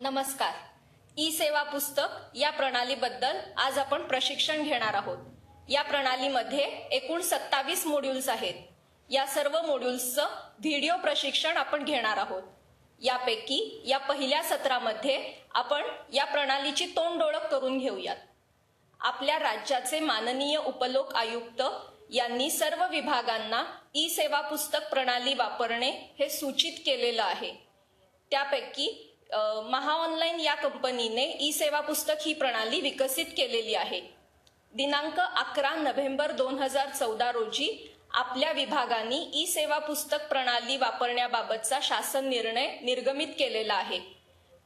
नमस्कार. ई सेवा पुस्तक या प्रणालीबद्दल आज आपण प्रशिक्षण घेणार आहोत. या प्रणालीमध्ये एकूण 27 मॉड्यूल्स आहेत. या सर्व मॉड्यूल्सचं व्हिडिओ प्रशिक्षण आपण घेणार आहोत. यापैकी या पहिल्या सत्रामध्ये आपण या प्रणालीची तोंड ओळख करून घेऊयात. आपल्या राज्याचे माननीय उपलोक आयुक्त यांनी सर्व विभागांना ई सेवा पुस्तक प्रणाली वापरणे हे सूचित केलेलं आहे. त्यापैकी महाऑनलाईन या कंपनीने ई सेवा पुस्तक ही प्रणाली विकसित केलेली आहे. दिनांक 11 नोव्हेंबर 2014 रोजी आपल्या विभागांनी ई सेवा पुस्तक प्रणाली वापरण्याबाबतचा शासन निर्णय निर्गमित केलेला आहे.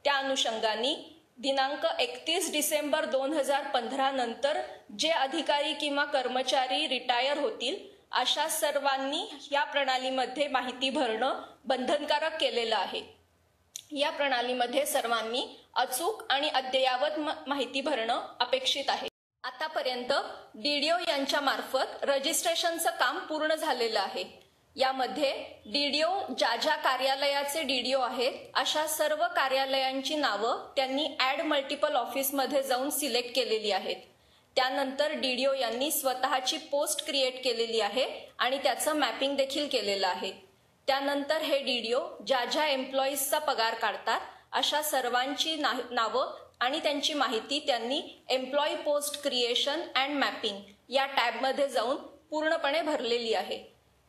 त्या अनुषंगाने दिनांक 31 डिसेंबर 2015 नंतर जे अधिकारी किंवा कर्मचारी रिटायर होतील अशा सर्वांनी या प्रणालीमध्ये माहिती भरणं बंधनकारक केलेलं आहे. या प्रणालीमध्ये सर्वांनी अचूक आणि अद्ययावत माहिती भरणं अपेक्षित आहे. आतापर्यंत डीडीओ यांच्या मार्फत रजिस्ट्रेशनचं काम पूर्ण झालेलं आहे. यामध्ये डीडीओ ज्या कार्यालयाचे डीडीओ आहेत अशा सर्व कार्यालयांची नावं त्यांनी ॲड मल्टिपल ऑफिसमध्ये जाऊन सिलेक्ट केलेली आहेत. त्यानंतर डीडीओ यांनी स्वतःची पोस्ट क्रिएट केलेली आहे आणि त्याचं मॅपिंग देखील केलेलं आहे. त्यानंतर हे डीडीओ ज्या एम्प्लॉईजचा पगार काढतात अशा सर्वांची नावं आणि त्यांची माहिती त्यांनी employee post creation and mapping या टॅबमध्ये जाऊन पूर्णपणे भरलेली आहे.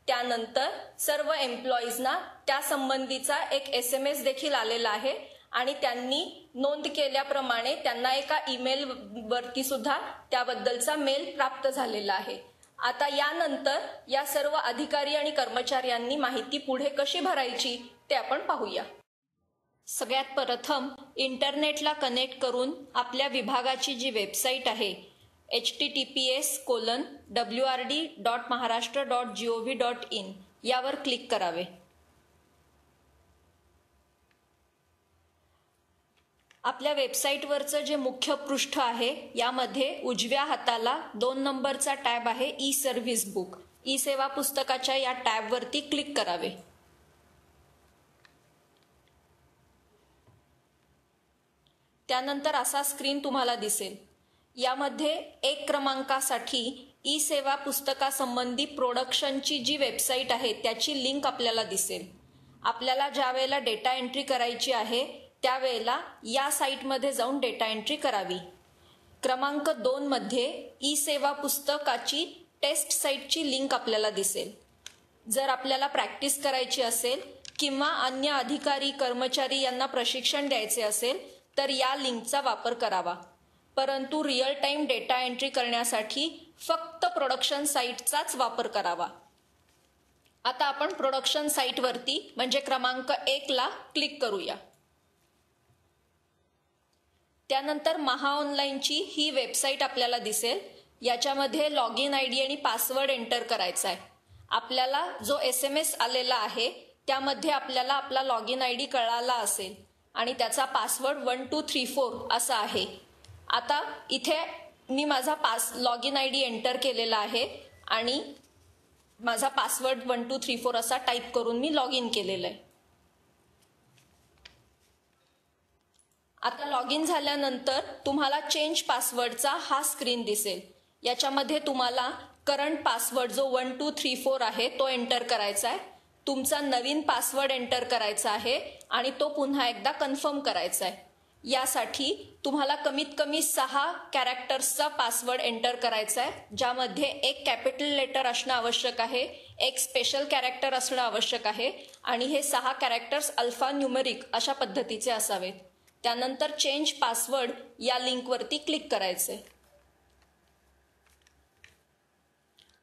त्यानंतर सर्व एम्प्लॉईजना त्या संबंधीचा एक SMS देखील आलेला आहे आणि त्यांनी नोंद केल्याप्रमाणे त्यांना एका ईमेल वरती सुद्धा त्याबद्दलचा मेल प्राप्त झालेला आहे. आता यानंतर या सर्व अधिकारी आणि कर्मचाऱ्यांनी माहिती पुढे कशी भरायची ते आपण पाहूया. सगळ्यात प्रथम इंटरनेटला कनेक्ट करून आपल्या विभागाची जी वेबसाईट आहे https://wrd.maharashtra.gov.in यावर क्लिक करावे. आपल्या वेबसाईटवरचं जे मुख्य पृष्ठ आहे यामध्ये उजव्या हाताला 2 नंबरचा टॅब आहे ई सर्व्हिस बुक. ई सेवा पुस्तकाच्या या टॅबवरती क्लिक करावे. त्यानंतर असा स्क्रीन तुम्हाला दिसेल. यामध्ये 1 क्रमांकासाठी ई सेवा पुस्तकासंबंधी प्रोडक्शनची जी वेबसाईट आहे त्याची लिंक आपल्याला दिसेल. आपल्याला ज्या वेळेला डेटा एंट्री करायची आहे त्यावेळेला या साईटमध्ये जाऊन डेटा एंट्री करावी. क्रमांक 2 मध्ये ई सेवा पुस्तकाची टेस्ट साईटची लिंक आपल्याला दिसेल. जर आपल्याला प्रॅक्टिस करायची असेल किंवा अन्य अधिकारी कर्मचारी यांना प्रशिक्षण द्यायचे असेल तर या लिंकचा वापर करावा. परंतु रिअल टाइम डेटा एंट्री करण्यासाठी फक्त प्रोडक्शन साईटचाच वापर करावा. आता आपण प्रोडक्शन साईटवरती म्हणजे क्रमांक 1 ला क्लिक करूया. त्यानंतर महाऑनलाईनची ही वेबसाईट आपल्याला दिसेल. याच्यामध्ये लॉग इन ID आणि पासवर्ड एंटर करायचा आहे. आपल्याला जो SMS आलेला आहे त्यामध्ये आपल्याला आपला लॉग इन ID कळाला असेल आणि त्याचा पासवर्ड 1234 असा आहे. आता इथे मी माझा लॉग इन ID एंटर केलेला आहे आणि माझा पासवर्ड 1234 असा टाईप करून मी लॉग इन केलेला आहे. आता लॉग इन झाल्यानंतर तुम्हाला चेंज पासवर्डचा हा स्क्रीन दिसेल. याच्यामध्ये तुम्हाला करंट पासवर्ड जो 1234 आहे तो एंटर करायचा आहे. तुमचा नवीन पासवर्ड एंटर करायचा आहे आणि तो पुन्हा एकदा कन्फर्म करायचा आहे. यासाठी तुम्हाला कमीत कमी 6 कॅरेक्टर्सचा पासवर्ड एंटर करायचा आहे, ज्यामध्ये 1 कॅपिटल लेटर असणं आवश्यक आहे, 1 स्पेशल कॅरेक्टर असणं आवश्यक आहे आणि हे 6 कॅरेक्टर्स अल्फा न्यूमेरिक अशा पद्धतीचे असावेत. त्यानंतर चेंज पासवर्ड या लिंकवरती क्लिक करायचे.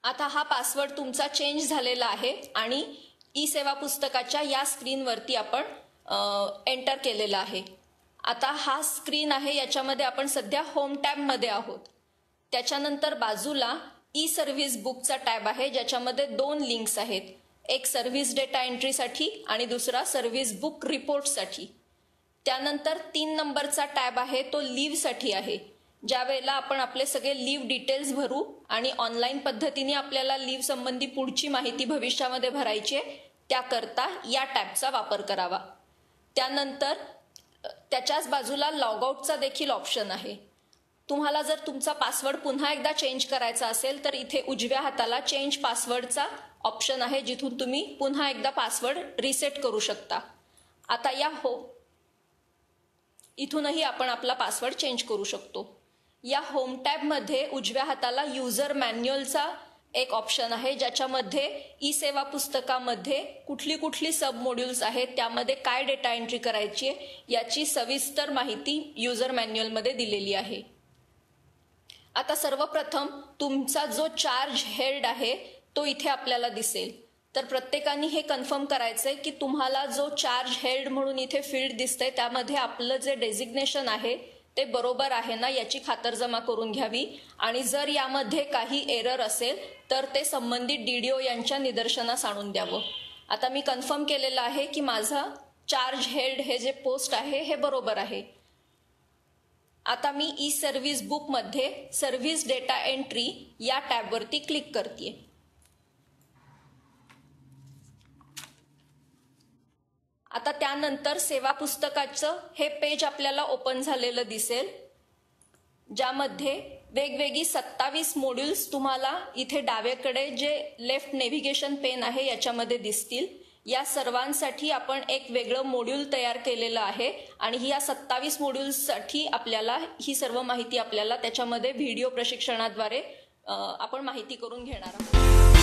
आता हा पासवर्ड तुमचा चेंज झालेला आहे आणि ई सेवा पुस्तकाच्या या स्क्रीनवरती आपण एंटर केलेला आहे. आता हा स्क्रीन आहे याच्यामध्ये आपण सध्या होम टॅबमध्ये आहोत. त्याच्यानंतर बाजूला ई सर्व्हिस बुकचा टॅब आहे ज्याच्यामध्ये 2 लिंक्स आहेत. एक सर्व्हिस डेटा एंट्रीसाठी आणि दुसरा सर्व्हिस बुक रिपोर्टसाठी. त्यानंतर 3 नंबरचा टॅब आहे तो लीव्हसाठी आहे. ज्या वेळेला आपण आपले सगळे लीव्ह डिटेल्स भरू आणि ऑनलाईन पद्धतीने आपल्याला लीव्ह संबंधी पुढची माहिती भविष्यामध्ये भरायची आहे त्याकरता या टॅबचा वापर करावा. त्यानंतर त्याच्याच बाजूला लॉगआउटचा देखील ऑप्शन आहे. तुम्हाला जर तुमचा पासवर्ड पुन्हा एकदा चेंज करायचा असेल तर इथे उजव्या हाताला चेंज पासवर्डचा ऑप्शन आहे, जिथून तुम्ही पुन्हा एकदा पासवर्ड रिसेट करू शकता. आता इथूनही आपण आपला पासवर्ड चेंज करू शकतो. या होम टॅबमध्ये उजव्या हाताला युजर मॅन्युअलचा एक ऑप्शन आहे, ज्याच्यामध्ये ई सेवा पुस्तकामध्ये कुठली कुठली सब मॉड्यूल्स आहेत, त्यामध्ये काय डेटा एंट्री करायची आहे याची सविस्तर माहिती युजर मॅन्युअलमध्ये दिलेली आहे. आता सर्वप्रथम तुमचा जो चार्ज हेल्ड आहे तो इथे आपल्याला दिसेल. तर प्रत्येकाने हे कन्फर्म करायचंय की तुम्हाला जो चार्ज हेल्ड म्हणून इथे फील्ड दिसतंय त्यामध्ये आपलं जे डेझिग्नेशन आहे ते बरोबर आहे ना याची खातरजमा करून घ्यावी. आणि जर यामध्ये काही एरर असेल तर ते संबंधित DDO यांच्या निदर्शनास आणून द्यावं. आता मी कन्फर्म केलेलं आहे की माझा चार्ज हेल्ड हे जे पोस्ट आहे हे बरोबर आहे. आता मी ई सर्व्हिस बुकमध्ये सर्व्हिस डेटा एंट्री या टॅबवरती क्लिक करते. आता त्यानंतर सेवा पुस्तकाचं हे पेज आपल्याला ओपन झालेलं दिसेल, ज्यामध्ये वेगवेगळी 27 मॉड्यूल्स तुम्हाला इथे डाव्याकडे जे लेफ्ट नेव्हिगेशन पेन आहे याच्यामध्ये दिसतील. या सर्वांसाठी आपण एक वेगळं मॉड्यूल तयार केलेलं आहे आणि या 27 मॉड्यूल्ससाठी आपल्याला ही सर्व माहिती आपल्याला त्याच्यामध्ये व्हिडिओ प्रशिक्षणाद्वारे आपण माहिती करून घेणार आहोत.